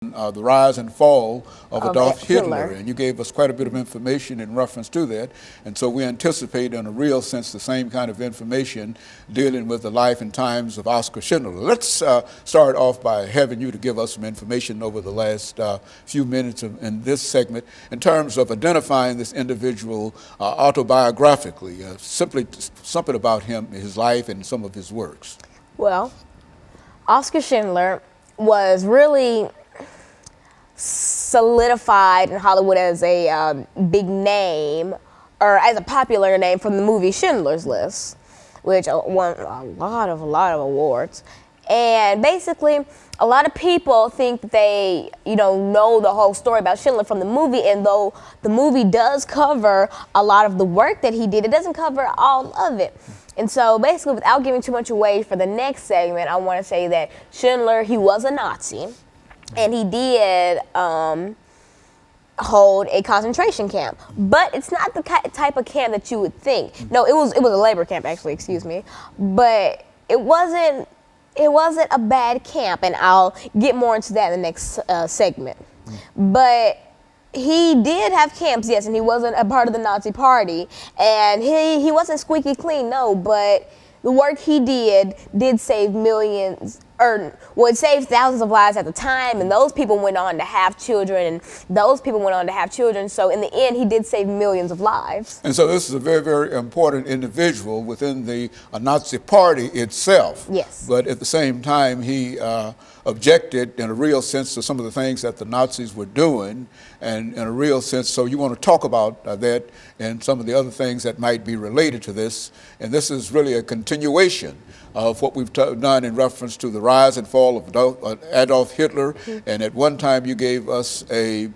The rise and fall of Adolf Hitler. Hitler, and you gave us quite a bit of information in reference to that, and so we anticipate in a real sense the same kind of information dealing with the life and times of Oskar Schindler. Let's start off by having you to give us some information over the last few minutes in this segment in terms of identifying this individual autobiographically, simply something about him, his life, and some of his works. Well, Oskar Schindler was really solidified in Hollywood as a big name, or as a popular name from the movie Schindler's List, which won a lot of awards. And basically, a lot of people think they, know the whole story about Schindler from the movie, and though the movie does cover a lot of the work that he did, it doesn't cover all of it. And so basically, without giving too much away for the next segment, I want to say that Schindler, he was a Nazi. And he did hold a concentration camp, but it's not the type of camp that you would think. No, it was a labor camp, actually. Excuse me, but it wasn't a bad camp, and I'll get more into that in the next segment. But he did have camps, yes, and he wasn't a part of the Nazi Party, and he wasn't squeaky clean, no, but the work he did save millions, or well, it saved thousands of lives at the time, and those people went on to have children, and those people went on to have children. So in the end, he did save millions of lives. And so this is a very, very important individual within the Nazi Party itself. Yes. But at the same time, he objected in a real sense to some of the things that the Nazis were doing, and in a real sense, so you want to talk about that and some of the other things that might be related to this. And this is really a continuation of what we've done in reference to the rise and fall of Adolf Hitler. And at one time you gave us a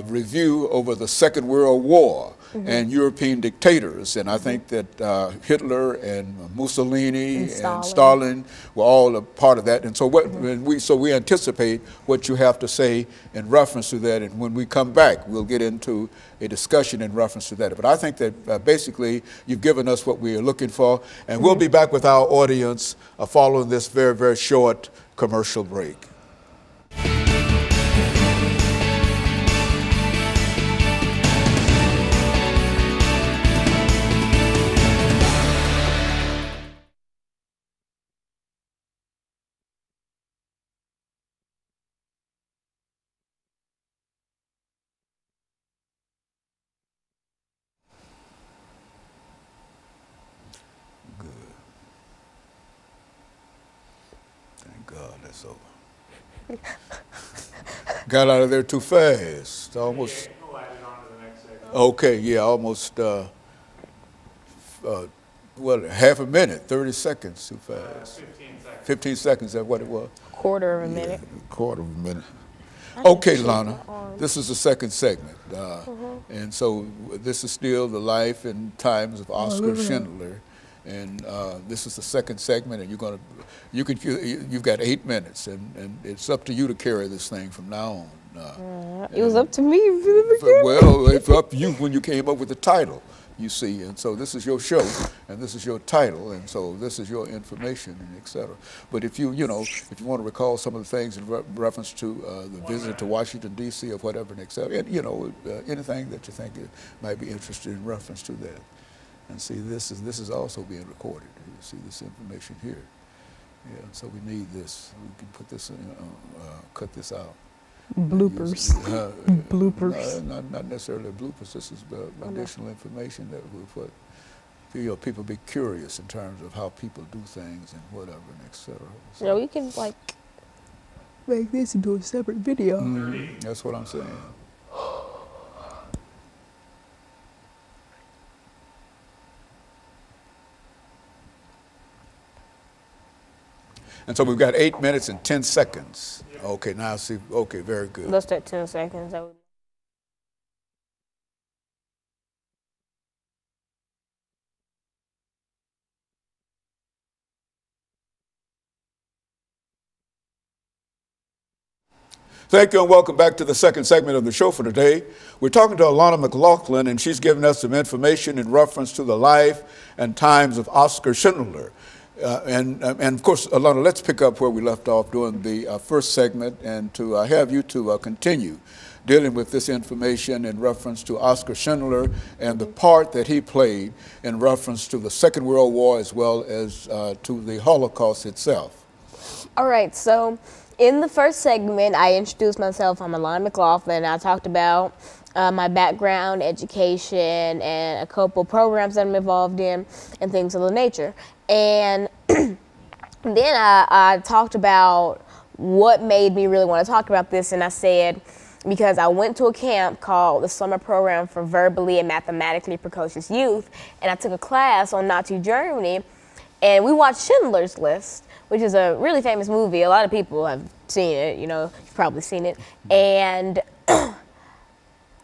review over the Second World War and European dictators. And I think that Hitler and Mussolini and Stalin were all a part of that. And so we anticipate what you have to say in reference to that. And when we come back, we'll get into a discussion in reference to that. But I think that basically you've given us what we are looking for. And we'll be back with our audience following this very, very short commercial break. God, that's over. Got out of there too fast. Almost. Okay, yeah, almost. What? Half a minute, 30 seconds too fast. 15 seconds. 15 seconds. That's what it was. Quarter of a minute. Quarter of a minute. Okay, Lana, this is the second segment, and so this is still the life and times of Oskar Schindler. And this is the second segment, and you've got 8 minutes, and it's up to you to carry this thing from now on. It was up to me. Well, it's up to you when you came up with the title, you see. And so this is your show, and this is your title, and so this is your information, and et cetera. But if you want to recall some of the things in reference to the visit to Washington, D.C. or whatever, and et cetera, and, anything that you think might be interested in reference to that. And see, this is also being recorded. You see this information here. Yeah, so we need this. We can put this in, cut this out. Bloopers. Bloopers. Not necessarily bloopers. This is additional information that we put. People be curious in terms of how people do things and whatever, and et cetera. So, we can make this into a separate video. That's what I'm saying. And so we've got 8 minutes and 10 seconds. Okay, now see, okay, very good. Let's take 10 seconds. Thank you and welcome back to the second segment of the show for today. We're talking to Alana McLaughlin, and she's giving us some information in reference to the life and times of Oskar Schindler. And of course, Alana, let's pick up where we left off during the first segment, and to have you to continue dealing with this information in reference to Oskar Schindler and the part that he played in reference to the Second World War as well as to the Holocaust itself. All right, so in the first segment, I introduced myself. I'm Alana McLaughlin. I talked about my background, education, and a couple programs that I'm involved in and things of the nature. And then I talked about what made me really want to talk about this, and I said, because I went to a camp called the Summer Program for Verbally and Mathematically Precocious Youth, and I took a class on Nazi Germany, and we watched Schindler's List, which is a really famous movie. A lot of people have seen it, you know, you've probably seen it. And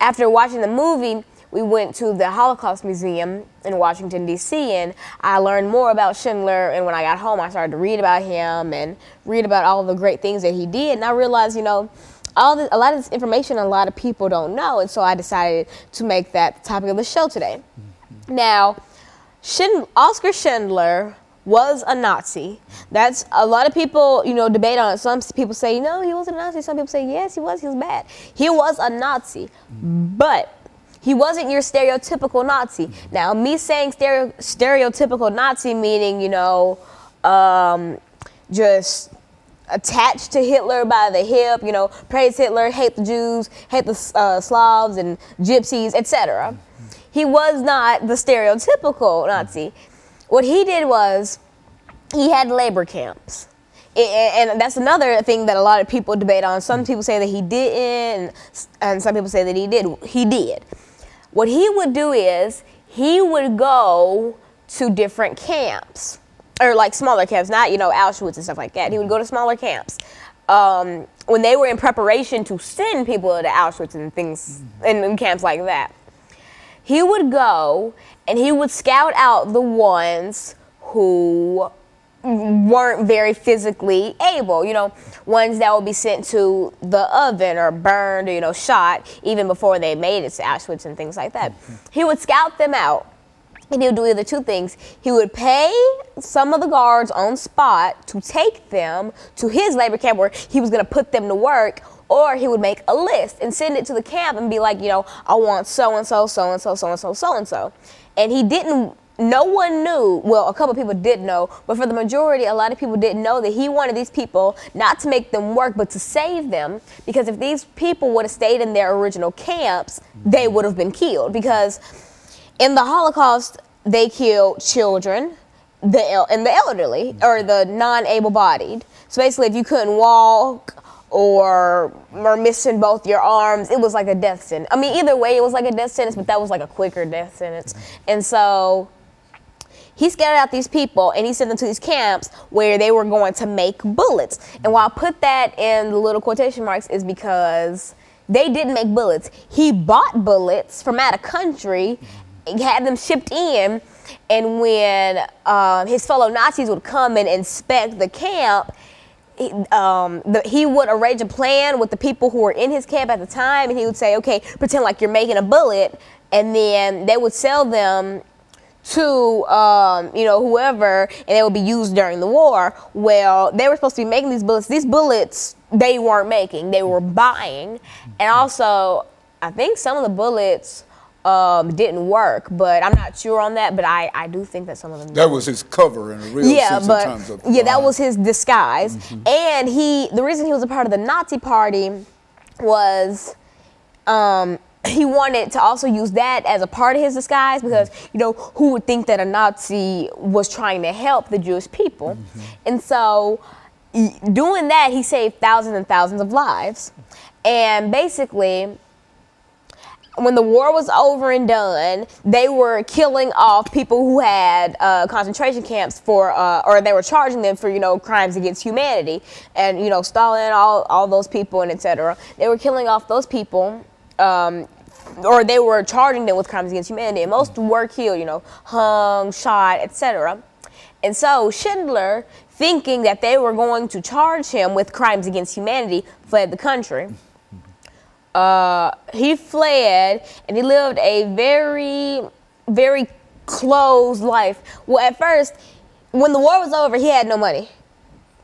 after watching the movie, we went to the Holocaust Museum in Washington, D.C., and I learned more about Schindler, and when I got home, I started to read about him and read about all the great things that he did, and I realized, you know, a lot of this information a lot of people don't know, and so I decided to make that the topic of the show today. Now, Oskar Schindler was a Nazi. That's a lot of people, you know, debate on it. Some people say, no, he wasn't a Nazi. Some people say, yes, he was bad. He was a Nazi, but he wasn't your stereotypical Nazi. Now, me saying stereotypical Nazi meaning, you know, just attached to Hitler by the hip, you know, praise Hitler, hate the Jews, hate the Slavs and Gypsies, etc. He was not the stereotypical Nazi. What he did was he had labor camps. And that's another thing that a lot of people debate on. Some people say that he didn't, and some people say that he did. He did. What he would do is he would go to different camps, or like smaller camps, not, you know, Auschwitz and stuff like that. He would go to smaller camps. When they were in preparation to send people to Auschwitz and things, and camps like that, he would go and he would scout out the ones who weren't very physically able, you know, ones that would be sent to the oven or burned or, you know, shot even before they made it to Auschwitz and things like that. He would scout them out. And he would do either two things. He would pay some of the guards on spot to take them to his labor camp where he was going to put them to work, or he would make a list and send it to the camp and be like, you know, I want so-and-so, so-and-so, so-and-so, so-and-so. And he didn't, no one knew, well, a couple people did know, but for the majority, a lot of people didn't know that he wanted these people not to make them work, but to save them, because if these people would have stayed in their original camps, they would have been killed, because in the Holocaust, they killed children and the elderly, or the non-able-bodied. So basically, if you couldn't walk or missing both your arms, it was like a death sentence. I mean, either way, it was like a death sentence, but that was like a quicker death sentence. And so he scattered out these people, and he sent them to these camps where they were going to make bullets. And why I put that in the little quotation marks is because they didn't make bullets. He bought bullets from out of country, had them shipped in, and when his fellow Nazis would come and inspect the camp, he would arrange a plan with the people who were in his camp at the time, and he would say, okay, pretend like you're making a bullet, and then they would sell them to you know, whoever, and they would be used during the war. Well, they were supposed to be making these bullets. These bullets they weren't making, they were buying. And also, I think some of the bullets didn't work, but I'm not sure on that, but I do think that some of them that was his cover in a real sense in terms of that was his disguise. And the reason he was a part of the Nazi party was he wanted to also use that as a part of his disguise, because, you know, who would think that a Nazi was trying to help the Jewish people? And so doing that, he saved thousands and thousands of lives. And basically, when the war was over and done, they were killing off people who had concentration camps for, or they were charging them for, you know, crimes against humanity. And, you know, Stalin, all those people and etc. They were killing off those people, or they were charging them with crimes against humanity. And most were killed, you know, hung, shot, etc. And so Schindler, thinking that they were going to charge him with crimes against humanity, fled the country. He fled, and he lived a very, very closed life. Well, at first, when the war was over, he had no money.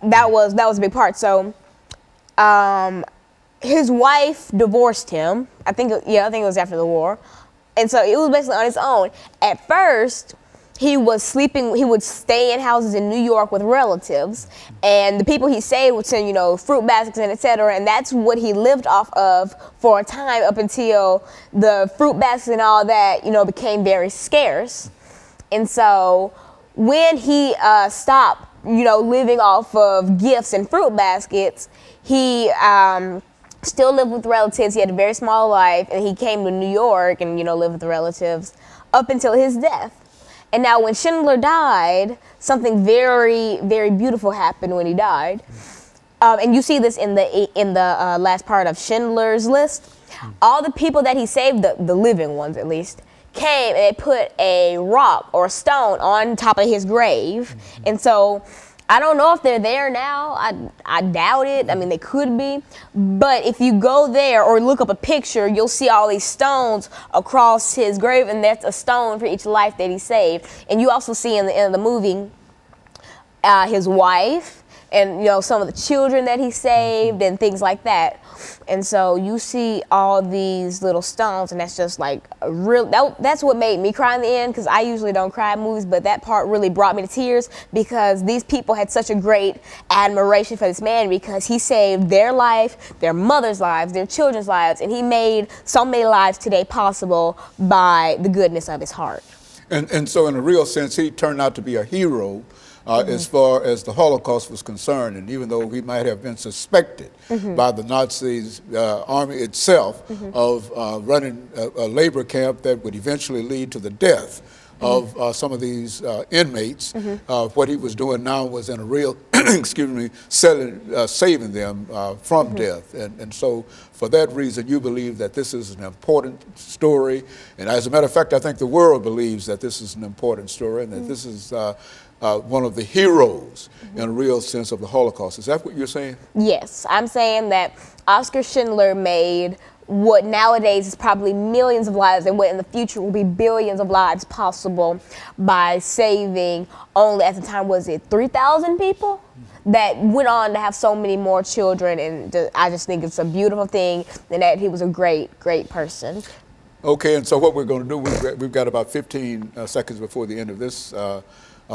That was a big part. So, his wife divorced him. I think it was after the war, and so it was basically on his own. At first, he would stay in houses in New York with relatives, and the people he saved would send, fruit baskets and etc. And that's what he lived off of for a time, up until the fruit baskets and all that, became very scarce. And so when he stopped, living off of gifts and fruit baskets, he still lived with relatives. He had a very small life, and he came to New York and, lived with the relatives up until his death. And now when Schindler died, something very, very beautiful happened when he died. And you see this in the last part of Schindler's List. All the people that he saved, the living ones at least, came and they put a rock or a stone on top of his grave. And so I don't know if they're there now. I doubt it. I mean, they could be. But if you go there or look up a picture, you'll see all these stones across his grave, and that's a stone for each life that he saved. And you also see in the end of the movie his wife and, some of the children that he saved and things like that. And so you see all these little stones, and that's just like that's what made me cry in the end, because I usually don't cry in movies, but that part really brought me to tears, because these people had such a great admiration for this man, because he saved their life, their mother's lives, their children's lives, and he made so many lives today possible by the goodness of his heart. And so in a real sense, he turned out to be a hero as far as the Holocaust was concerned. And even though he might have been suspected by the Nazis army itself of running a labor camp that would eventually lead to the death of some of these inmates, what he was doing now was in a real, excuse me, saving them from death. And so for that reason, you believe that this is an important story. And as a matter of fact, I think the world believes that this is an important story, and that this is one of the heroes in a real sense of the Holocaust. Is that what you're saying? Yes, I'm saying that Oskar Schindler made what nowadays is probably millions of lives, and what in the future will be billions of lives possible by saving only, at the time, was it 3,000 people? That went on to have so many more children, and I just think it's a beautiful thing, and that he was a great, great person. Okay, and so what we're going to do, we've got about 15 seconds before the end of this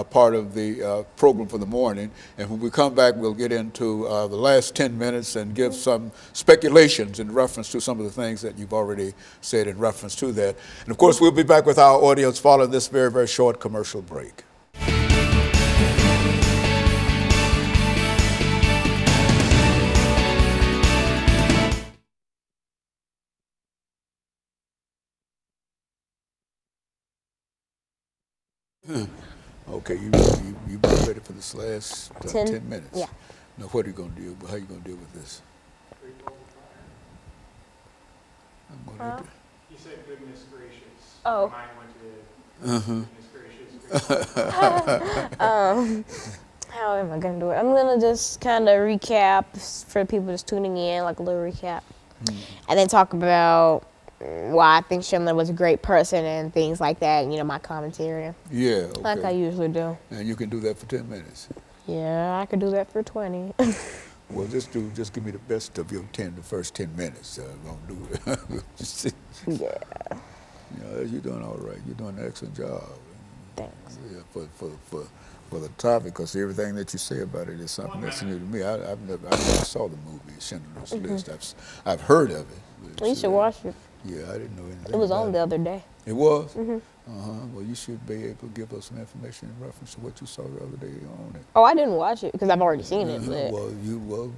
part of the program for the morning. And when we come back, we'll get into the last 10 minutes and give some speculations in reference to some of the things that you've already said in reference to that. And of course, we'll be back with our audience following this very, very short commercial break. Okay, you ready for this last 10 minutes? Yeah. Now, what are you going to do? How are you going to deal with this? I'm going to He said goodness gracious. Oh. Mine went to goodness gracious. How am I going to do it? I'm going to just kind of recap for people just tuning in, like a little recap. And then talk about why I think Schindler was a great person and things like that, and, my commentary. Yeah, okay. Like I usually do. And you can do that for 10 minutes. Yeah, I could do that for 20. Well, just give me the best of your the first 10 minutes. Don't do it. Yeah. You're doing all right. You're doing an excellent job. Thanks. Yeah, for the topic, because everything that you say about it is something that's new to me. I never saw the movie Schindler's List. I've heard of it. You should watch it. Yeah, I didn't know anything. It was about on the other day. It was? Well, you should be able to give us some information in reference to what you saw the other day on it. Oh, I didn't watch it because I've already seen it. But. Well, you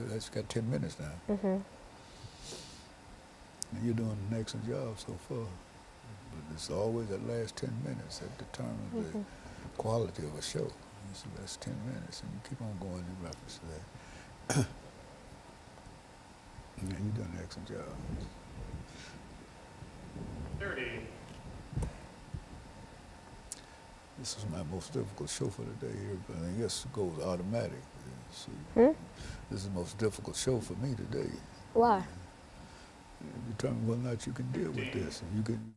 that's got 10 minutes now. And you're doing an excellent job so far. But it's always that last 10 minutes that determines the quality of a show. It's the last 10 minutes, and you keep on going in reference to that. Yeah, you're doing an excellent job. 30. This is my most difficult show for the day. Everybody, I guess it goes automatic. See, this is the most difficult show for me today. Why? Determine whether or not you can deal with this. And you can.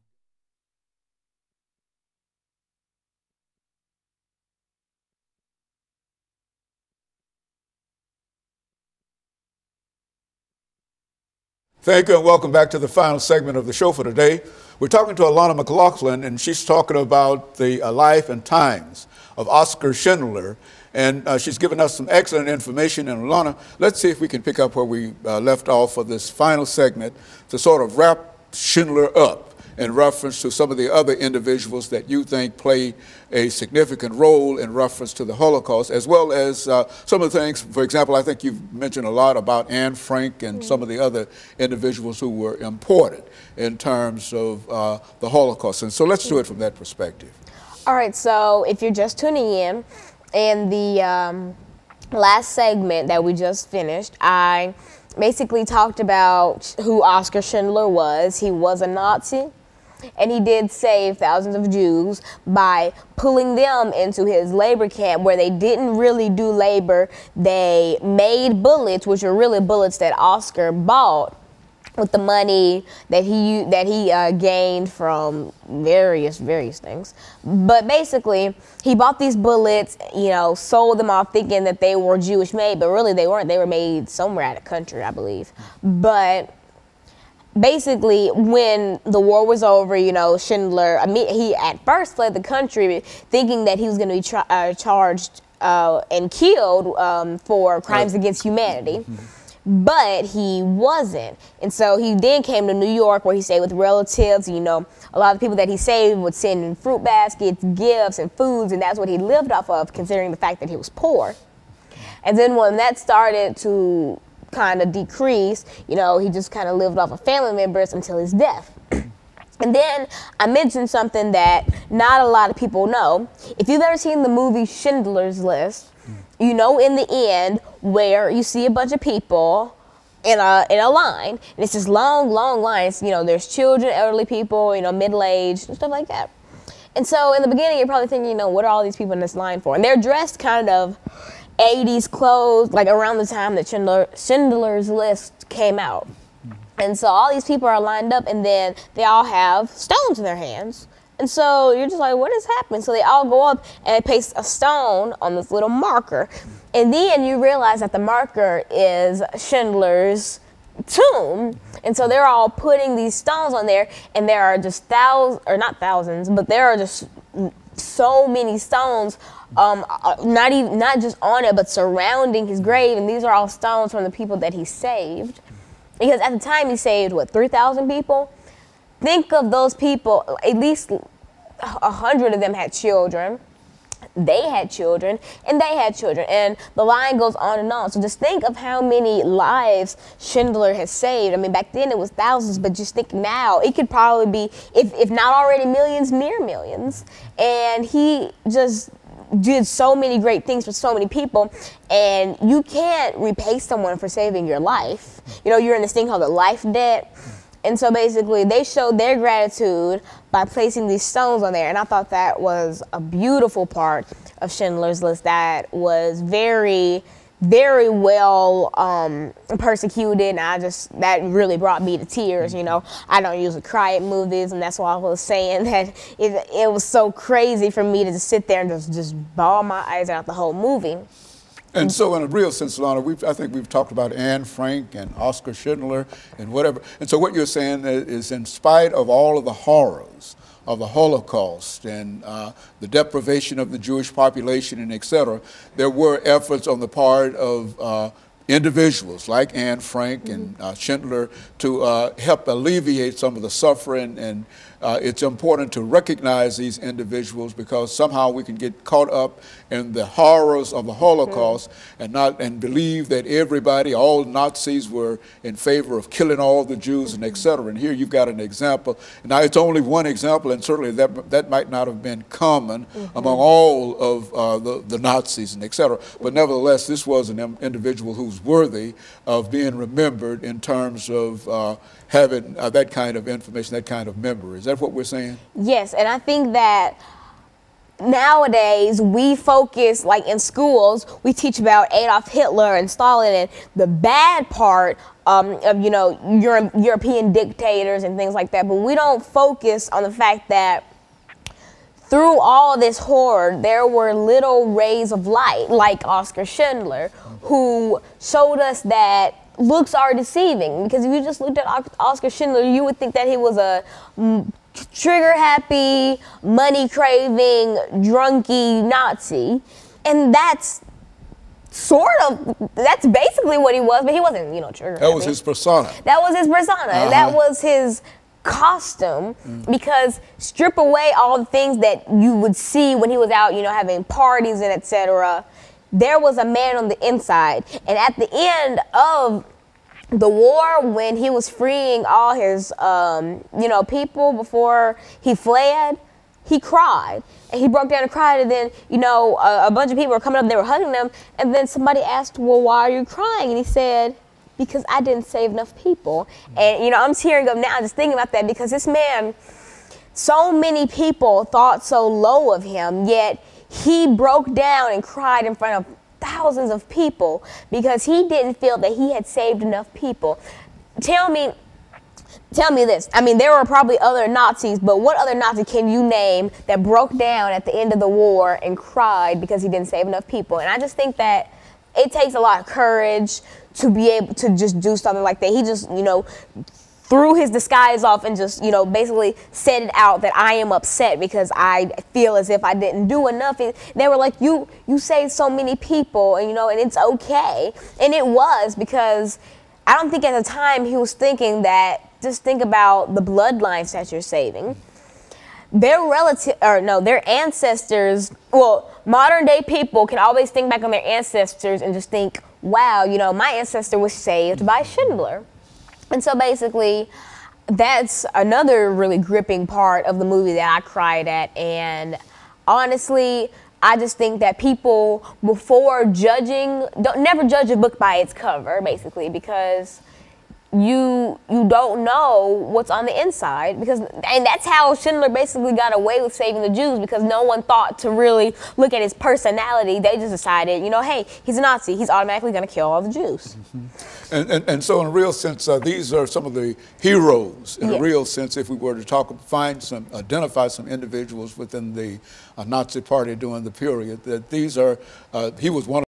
Thank you and welcome back to the final segment of the show for today. We're talking to Alana McLaughlin, and she's talking about the life and times of Oscar Schindler. And she's given us some excellent information. And Alana, let's see if we can pick up where we left off for this final segment to sort of wrap Schindler up in reference to some of the other individuals that you think play a significant role in reference to the Holocaust, as well as some of the things. For example, I think you've mentioned a lot about Anne Frank and some of the other individuals who were important in terms of the Holocaust. And so let's do it from that perspective. All right, so if you're just tuning in the last segment that we just finished, I basically talked about who Oscar Schindler was. He was a Nazi, and he did save thousands of Jews by pulling them into his labor camp where they didn't really do labor. They made bullets, which were really bullets that Oscar bought with the money that he gained from various things. But basically, he bought these bullets, you know, sold them off thinking that they were Jewish made, but really they weren't. They were made somewhere out of country, I believe. But basically, when the war was over, you know, Schindler, he at first fled the country thinking that he was going to be charged and killed for crimes against humanity. But he wasn't. And so he then came to New York where he stayed with relatives. You know, a lot of people that he saved would send in fruit baskets, gifts, and foods, and that's what he lived off of, considering the fact that he was poor. And then when that started to kind of decrease, you know, he just kind of lived off of family members until his death. And then I mentioned something that not a lot of people know. If you've ever seen the movie Schindler's List, you know, in the end where you see a bunch of people in a line, and it's this long lines. You know, there's children, elderly people, you know, middle-aged, and stuff like that. And so in the beginning, you're probably thinking, you know, what are all these people in this line for? And they're dressed kind of 80s clothes, like around the time that Schindler's List came out. And so all these people are lined up, and then they all have stones in their hands. And so you're just like, what is happening? So they all go up and they place a stone on this little marker. And then you realize that the marker is Schindler's tomb. And so they're all putting these stones on there, and there are just not thousands, but there are just so many stones, not just on it, but surrounding his grave. And these are all stones from the people that he saved. Because at the time he saved, what, 3,000 people? Think of those people, at least 100 of them had children. They had children, and they had children, and the line goes on and on. So just think of how many lives Schindler has saved. I mean, back then it was thousands, but just think now, it could probably be, if not already millions, near millions. And he just did so many great things for so many people, and you can't repay someone for saving your life. You know, you're in this thing called the life debt. And so basically they showed their gratitude by placing these stones on there. And I thought that was a beautiful part of Schindler's List that was very, very well persecuted. And that really brought me to tears. You know, I don't usually cry at movies, and that's why I was saying that it was so crazy for me to just sit there and just bawl my eyes out the whole movie. And so in a real sense, Alana, I think we've talked about Anne Frank and Oscar Schindler and whatever. And so what you're saying is, in spite of all of the horrors of the Holocaust and the deprivation of the Jewish population and et cetera, there were efforts on the part of individuals like Anne Frank and Schindler to help alleviate some of the suffering. And it's important to recognize these individuals, because somehow we can get caught up in the horrors of the Holocaust and believe that all Nazis were in favor of killing all the Jews and et cetera. And here you've got an example. Now it's only one example, and certainly that might not have been common among all of the Nazis and et cetera. But nevertheless, this was an individual who's worthy of being remembered in terms of having that kind of information, that kind of memory. Is that what we're saying? Yes, and I think that nowadays we focus, like in schools, we teach about Adolf Hitler and Stalin and the bad part of, you know, European dictators and things like that, but we don't focus on the fact that through all this horror, there were little rays of light, like Oscar Schindler, who showed us that looks are deceiving, because if you just looked at Oscar Schindler, you would think that he was a trigger-happy, money-craving, drunky Nazi, and that's basically what he was, but he wasn't, you know, trigger-happy. That was his persona. That was his persona. That was his costume, because strip away all the things that you would see when he was out, you know, having parties and etc. There was a man on the inside, and at the end of the war, when he was freeing all his, you know, people before he fled, he cried, and he broke down and cried, and then, you know, a bunch of people were coming up, and they were hugging them, and then somebody asked, well, why are you crying? And he said, because I didn't save enough people. And, you know, I'm tearing up now just thinking about that, because this man, so many people thought so low of him, yet he broke down and cried in front of thousands of people because he didn't feel that he had saved enough people. Tell me this. I mean, there were probably other Nazis, but what other Nazi can you name that broke down at the end of the war and cried because he didn't save enough people? And I just think that it takes a lot of courage to be able to just do something like that. He just, you know, threw his disguise off and just, you know, basically said it out that I am upset because I feel as if I didn't do enough. And they were like, you saved so many people, and, you know, and it's okay. And it was, because I don't think at the time he was thinking that, just think about the bloodlines that you're saving. Their their ancestors, well, modern day people can always think back on their ancestors and just think, wow, you know, my ancestor was saved by Schindler. And so basically, that's another really gripping part of the movie that I cried at. And honestly, I just think that people, before judging, never judge a book by its cover, basically, because you don't know what's on the inside, and that's how Schindler basically got away with saving the Jews, because no one thought to really look at his personality. They just decided, you know, hey, he's a Nazi, he's automatically going to kill all the Jews. And so in a real sense, these are some of the heroes, in a real sense, if we were to identify some individuals within the Nazi party during the period, that these are, he was one